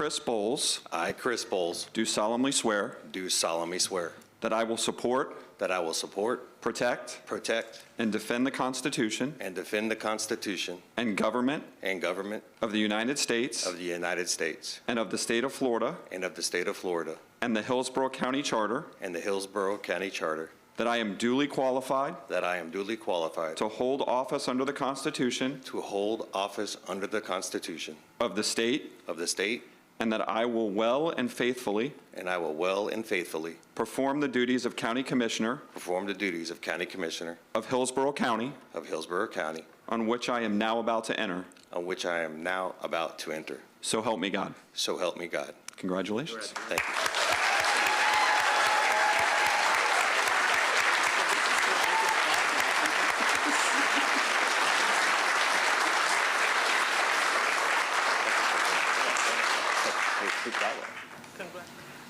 Chris Boles, I, Chris Boles, do solemnly swear do solemnly swear that I will support, that I will support, protect, protect, and defend the Constitution and defend the Constitution and government and government of the United States of the United States and of the state of Florida and of the state of Florida and the Hillsborough County Charter, and the Hillsborough County Charter, that I am duly qualified that I am duly qualified to hold office under the Constitution to hold office under the Constitution of the state, of the state, and that I will well and faithfully and I will well and faithfully perform the duties of County Commissioner perform the duties of County Commissioner of Hillsborough County, of Hillsborough County, on which I am now about to enter. on which I am now about to enter. So help me God. So help me God. Congratulations. Thank you.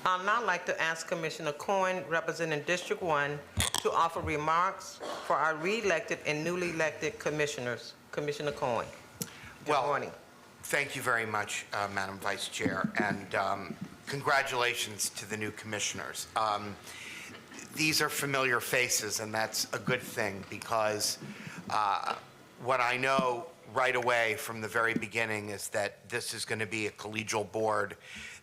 I'd now like to ask Commissioner Coyne, representing District 1, to offer remarks for our re-elected and newly elected commissioners. Commissioner Coyne. Good morning. Thank you very much, Madam Vice Chair, and congratulations to the new commissioners. These are familiar faces, and that's a good thing, because what I know right away from the very beginning is that this is going to be a collegial board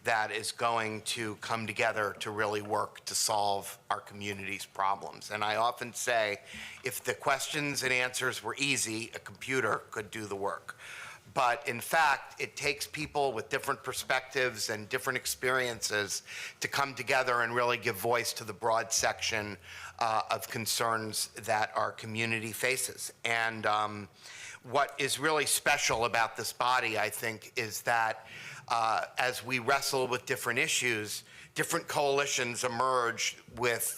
that is going to come together to really work to solve our community's problems. And I often say, if the questions and answers were easy, a computer could do the work. But in fact, it takes people with different perspectives and different experiences to come together and really give voice to the broad section of concerns that our community faces. And what is really special about this body, I think, is that as we wrestle with different issues, different coalitions emerge with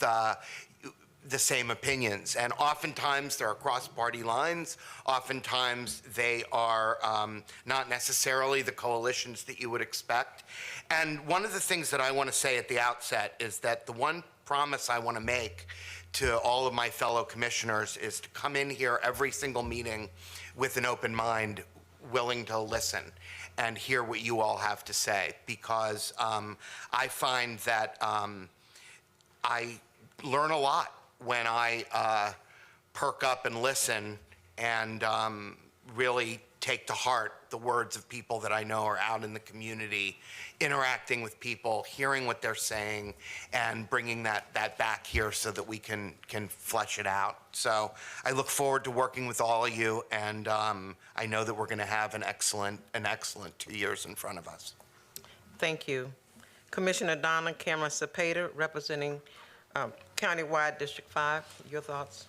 the same opinions. And oftentimes they're across party lines. Oftentimes they are not necessarily the coalitions that you would expect. And one of the things that I want to say at the outset is that the one promise I want to make to all of my fellow commissioners is to come in here every single meeting with an open mind, willing to listen and hear what you all have to say, because I find that I learn a lot when I perk up and listen and really take to heart the words of people that I know are out in the community, interacting with people, hearing what they're saying, and bringing that back here so that we can flesh it out. So I look forward to working with all of you, and I know that we're going to have an excellent 2 years in front of us. Thank you. Commissioner Donna Cameron Cepeda, representing Countywide District 5, your thoughts?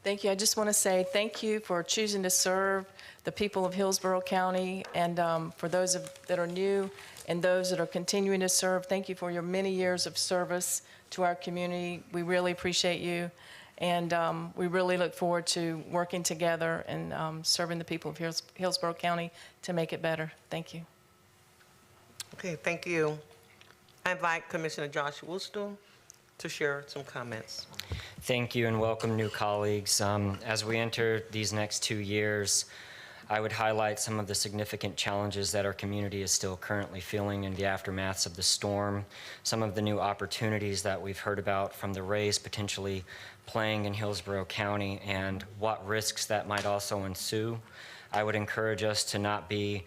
Thank you. I just want to say thank you for choosing to serve the people of Hillsborough County, and for those that are new and those that are continuing to serve, thank you for your many years of service to our community. We really appreciate you, and we really look forward to working together and serving the people of Hillsborough County to make it better. Thank you. Okay, thank you. I invite Commissioner Josh Woolston to share some comments. Thank you and welcome new colleagues. As we enter these next 2 years, I would highlight some of the significant challenges that our community is still currently feeling in the aftermaths of the storm, some of the new opportunities that we've heard about from the race potentially playing in Hillsborough County, and what risks that might also ensue. I would encourage us to not be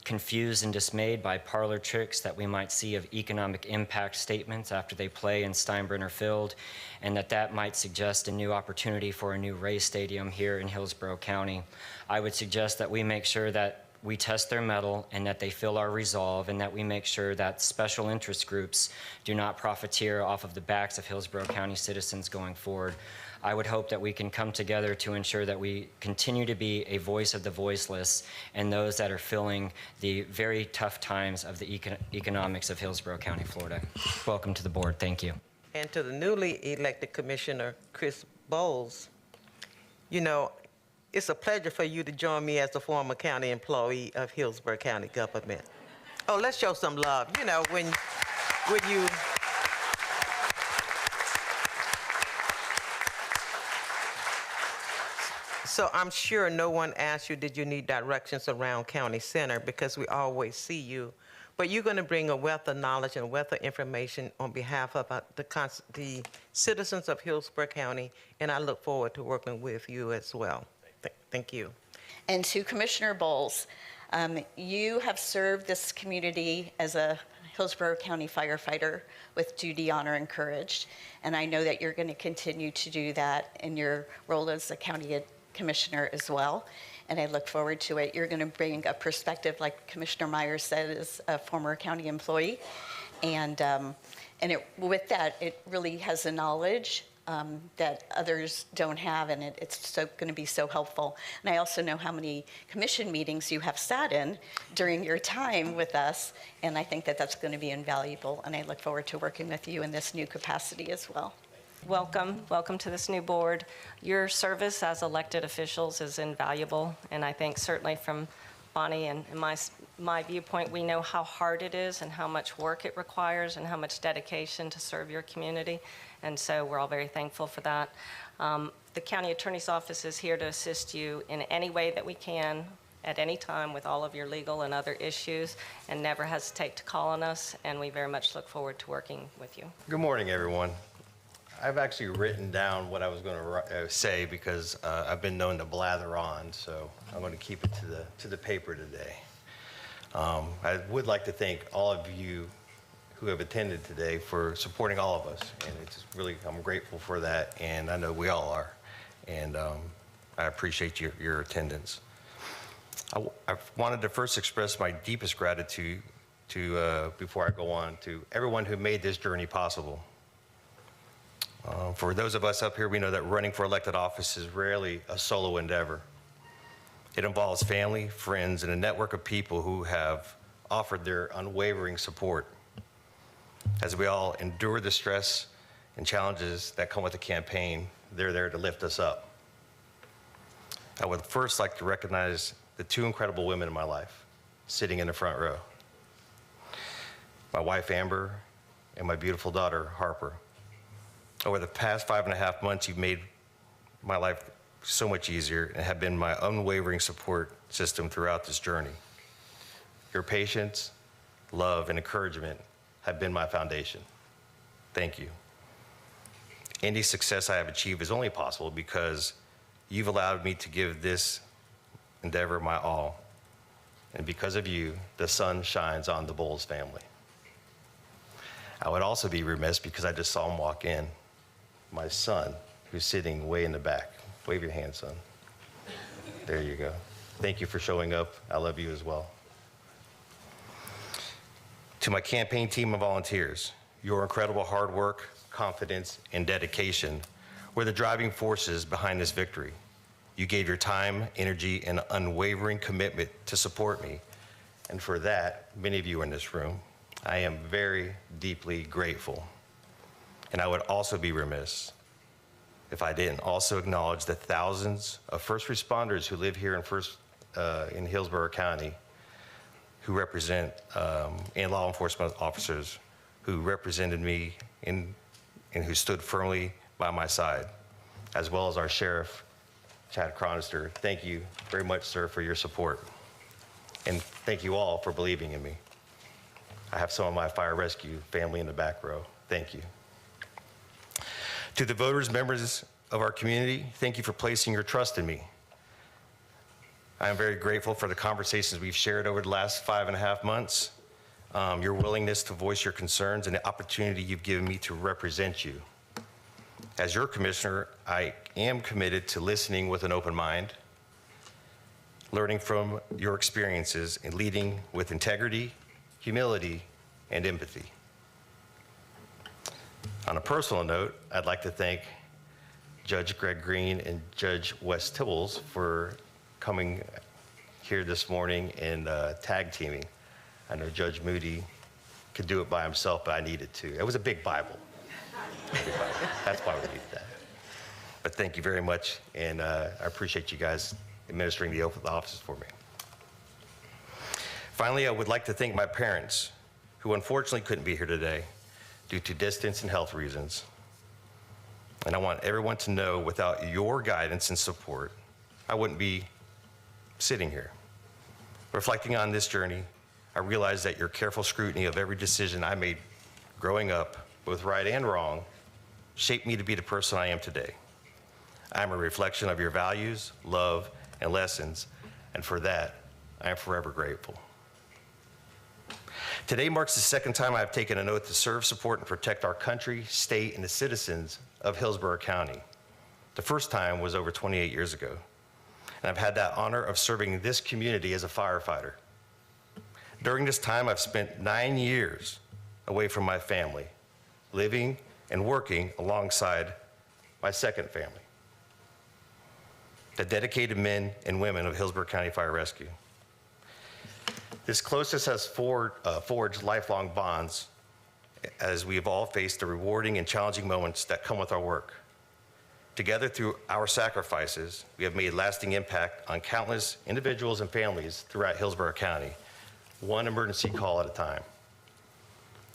confused and dismayed by parlor tricks that we might see of economic impact statements after they play in Steinbrenner Field, and that might suggest a new opportunity for a new race stadium here in Hillsborough County. I would suggest that we make sure that we test their mettle and that they feel our resolve, and that we make sure that special interest groups do not profiteer off of the backs of Hillsborough County citizens going forward. I would hope that we can come together to ensure that we continue to be a voice of the voiceless and those that are feeling the very tough times of the economics of Hillsborough County, Florida. Welcome to the board. Thank you. And to the newly elected Commissioner, Chris Boles, you know, it's a pleasure for you to join me as a former county employee of Hillsborough County government. Oh, let's show some love. You know, when you... So I'm sure no one asked you, did you need directions around County Center, because we always see you. But you're going to bring a wealth of knowledge and a wealth of information on behalf of the citizens of Hillsborough County, and I look forward to working with you as well. Thank you. And to Commissioner Boles, you have served this community as a Hillsborough County firefighter with duty, honor, and courage. And I know that you're going to continue to do that in your role as a county commissioner as well. And I look forward to it. You're going to bring a perspective, like Commissioner Myers said, as a former county employee. And with that, it really has a knowledge that others don't have, and it's going to be so helpful. And I also know how many commission meetings you have sat in during your time with us, and I think that that's going to be invaluable, and I look forward to working with you in this new capacity as well. Welcome to this new board. Your service as elected officials is invaluable, and I think certainly from Bonnie and my viewpoint, we know how hard it is and how much work it requires and how much dedication to serve your community, and so we're all very thankful for that. The county attorney's office is here to assist you in any way that we can at any time with all of your legal and other issues, and never hesitate to call on us, and we very much look forward to working with you. Good morning, everyone. I've actually written down what I was going to say because I've been known to blather on, so I'm going to keep it to the paper today. I would like to thank all of you who have attended today for supporting all of us, and it's really, I'm grateful for that, and I know we all are, and I appreciate your attendance. I wanted to first express my deepest gratitude to, before I go on, to everyone who made this journey possible. For those of us up here, we know that running for elected office is rarely a solo endeavor. It involves family, friends, and a network of people who have offered their unwavering support. As we all endure the stress and challenges that come with the campaign, they're there to lift us up. I would first like to recognize the two incredible women in my life sitting in the front row. My wife, Amber, and my beautiful daughter, Harper. Over the past 5.5 months, you've made my life so much easier and have been my unwavering support system throughout this journey. Your patience, love, and encouragement have been my foundation. Thank you. Any success I have achieved is only possible because you've allowed me to give this endeavor my all. And because of you, the sun shines on the Boles family. I would also be remiss because I just saw him walk in. My son, who's sitting way in the back. Wave your hand, son. There you go. Thank you for showing up. I love you as well. To my campaign team of volunteers, your incredible hard work, confidence, and dedication were the driving forces behind this victory. You gave your time, energy, and unwavering commitment to support me. And for that, many of you in this room, I am very deeply grateful. And I would also be remiss if I didn't also acknowledge the thousands of first responders who live here in Hillsborough County, who represent, and law enforcement officers who represented me and who stood firmly by my side, as well as our sheriff, Chad Chronister. Thank you very much, sir, for your support. And thank you all for believing in me. I have some of my fire rescue family in the back row. Thank you. To the voters, members of our community, thank you for placing your trust in me. I am very grateful for the conversations we've shared over the last 5.5 months, your willingness to voice your concerns, and the opportunity you've given me to represent you. As your commissioner, I am committed to listening with an open mind, learning from your experiences, and leading with integrity, humility, and empathy. On a personal note, I'd like to thank Judge Greg Green and Judge Wes Tibbles for coming here this morning and tag teaming. I know Judge Moody could do it by himself, but I needed to. It was a big Bible. That's why we needed that. But thank you very much, and I appreciate you guys administering the oath of office for me. Finally, I would like to thank my parents, who unfortunately couldn't be here today due to distance and health reasons. And I want everyone to know, without your guidance and support, I wouldn't be sitting here. Reflecting on this journey, I realize that your careful scrutiny of every decision I made growing up, both right and wrong, shaped me to be the person I am today. I am a reflection of your values, love, and lessons, and for that, I am forever grateful. Today marks the second time I have taken an oath to serve, support, and protect our country, state, and the citizens of Hillsborough County. The first time was over 28 years ago, and I've had that honor of serving this community as a firefighter. During this time, I've spent 9 years away from my family, living and working alongside my second family, the dedicated men and women of Hillsborough County Fire Rescue. This closeness has forged lifelong bonds as we have all faced the rewarding and challenging moments that come with our work. Together, through our sacrifices, we have made lasting impact on countless individuals and families throughout Hillsborough County, one emergency call at a time.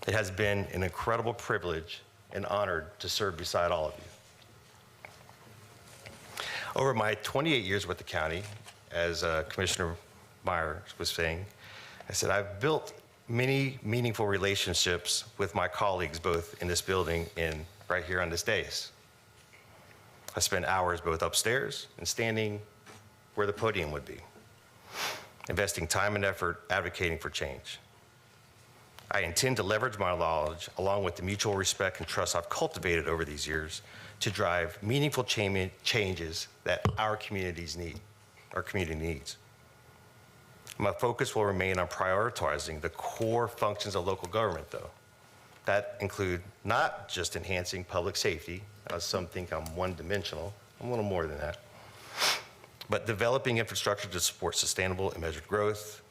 It has been an incredible privilege and honor to serve beside all of you. Over my 28 years with the county, as Commissioner Meyer was saying, I said I've built many meaningful relationships with my colleagues, both in this building and right here on this dais. I spent hours both upstairs and standing where the podium would be, investing time and effort advocating for change. I intend to leverage my knowledge along with the mutual respect and trust I've cultivated over these years to drive meaningful changes that our community needs. My focus will remain on prioritizing the core functions of local government, though. That include not just enhancing public safety, as some think I'm one-dimensional, I'm a little more than that, but developing infrastructure to support sustainable and measured growth,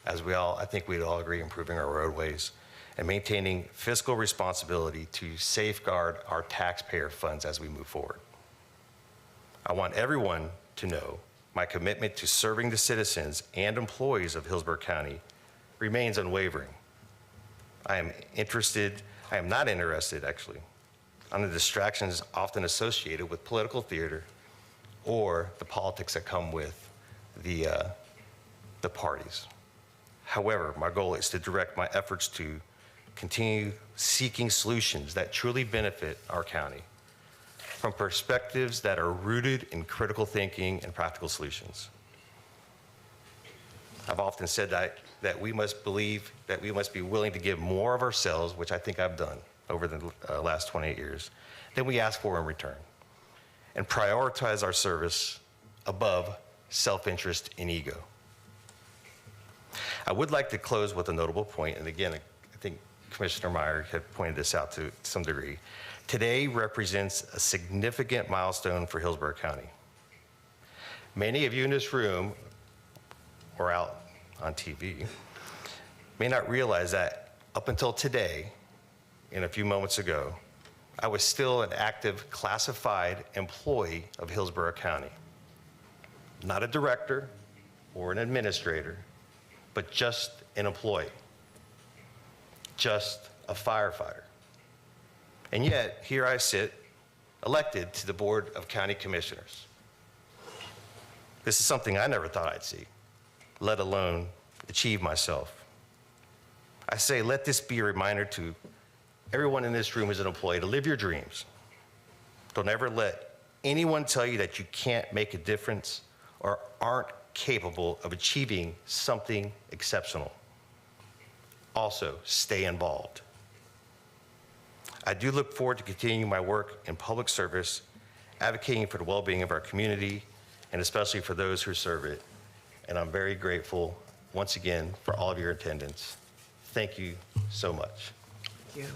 as I think we'd all agree, improving our roadways, and maintaining fiscal responsibility to safeguard our taxpayer funds as we move forward. I want everyone to know my commitment to serving the citizens and employees of Hillsborough County remains unwavering. I am not interested, actually, on the distractions often associated with political theater or the politics that come with the parties. However, my goal is to direct my efforts to continue seeking solutions that truly benefit our county from perspectives that are rooted in critical thinking and practical solutions. I've often said that we must be willing to give more of ourselves, which I think I've done over the last 28 years, than we ask for in return, and prioritize our service above self-interest and ego. I would like to close with a notable point, and again, I think Commissioner Meyer had pointed this out to some degree. Today represents a significant milestone for Hillsborough County. Many of you in this room or out on TV may not realize that up until today, and a few moments ago, I was still an active classified employee of Hillsborough County. Not a director or an administrator, but just an employee, just a firefighter. And yet, here I sit, elected to the Board of County Commissioners. This is something I never thought I'd see, let alone achieve myself. I say, let this be a reminder to everyone in this room as an employee to live your dreams. Don't ever let anyone tell you that you can't make a difference or aren't capable of achieving something exceptional. Also, stay involved. I do look forward to continuing my work in public service, advocating for the well-being of our community, and especially for those who serve it. And I'm very grateful, once again, for all of your attendance. Thank you so much. Thank you.